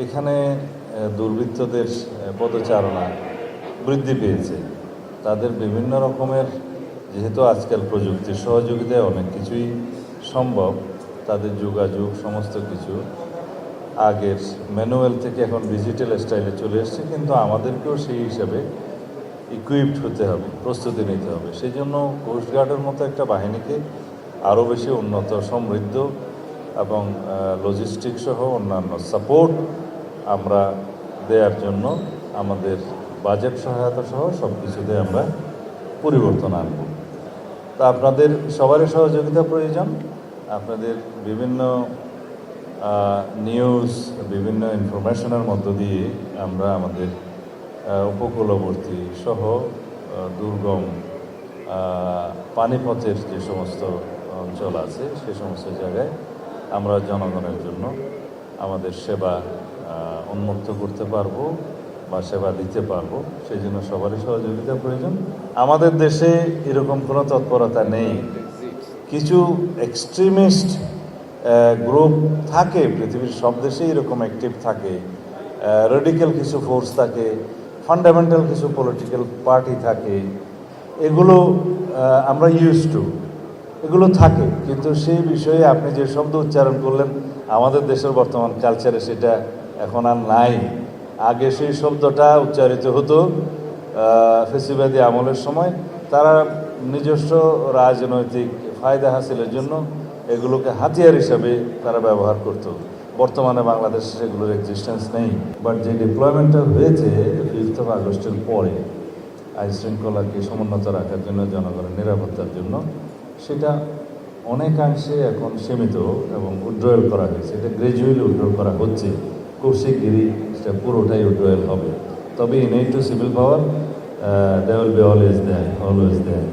এখানে দুর্বৃত্তদের পদচারণা বৃদ্ধি পেয়েছে। তাদের বিভিন্ন রকমের, যেহেতু আজকাল প্রযুক্তির সহযোগিতায় অনেক কিছুই সম্ভব, তাদের যোগাযোগ সমস্ত কিছু আগের ম্যানুয়াল থেকে এখন ডিজিটাল স্টাইলে চলে এসছে, কিন্তু আমাদেরকেও সেই হিসাবে ইকুইপড হতে হবে, প্রস্তুতি নিতে হবে। সেই জন্য কোস্টগার্ডের মতো একটা বাহিনীকে আরও বেশি উন্নত, সমৃদ্ধ এবং লজিস্টিক সহ অন্যান্য সাপোর্ট আমরা দেওয়ার জন্য আমাদের বাজেট সহায়তা সহ সব কিছুতে আমরা পরিবর্তন আনব। তা আপনাদের সবারই সহযোগিতা প্রয়োজন। আপনাদের বিভিন্ন নিউজ, বিভিন্ন ইনফরমেশনের মধ্য দিয়ে আমরা আমাদের উপকূলবর্তী সহ দুর্গম পানিপথের যে সমস্ত অঞ্চল আছে সে সমস্ত জায়গায় আমরা জনগণের জন্য আমাদের সেবা উন্মুক্ত করতে পারবো বা সেবা দিতে পারবো। সেই জন্য সবারই সহযোগিতা প্রয়োজন। আমাদের দেশে এরকম কোনো তৎপরতা নেই। কিছু এক্সট্রিমিস্ট গ্রুপ থাকে, পৃথিবীর সব দেশেই এরকম অ্যাক্টিভ থাকে, রেডিক্যাল কিছু ফোর্স থাকে, ফান্ডামেন্টাল কিছু পলিটিক্যাল পার্টি থাকে, এগুলো আমরা ইউজ টু, এগুলো থাকে। কিন্তু সেই বিষয়ে আপনি যে শব্দ উচ্চারণ করলেন, আমাদের দেশের বর্তমান কালচারে সেটা এখন আর নাই। আগে সেই শব্দটা উচ্চারিত হতো ফেসিবাদী আমলের সময়। তারা নিজস্ব রাজনৈতিক ফায়দা হাসিলের জন্য এগুলোকে হাতিয়ার হিসাবে তারা ব্যবহার করত। বর্তমানে বাংলাদেশে সেগুলোর এক্সিস্টেন্স নেই। বাট যে ডিপ্লয়মেন্টটা হয়েছে 5 আগস্টের পরে আইন শৃঙ্খলাকে সমুন্নত রাখার জন্য, জনগণের নিরাপত্তার জন্য, সেটা অনেকাংশে এখন সীমিত এবং উইথড্রয়াল করা হয়েছে। এটা গ্র্যাজুয়ালি উইথড্রয়াল করা হচ্ছে। কৌশিকগিরি সেটা পুরোটাই উইথড্রয়াল হবে। তবে into civil power they will be always there.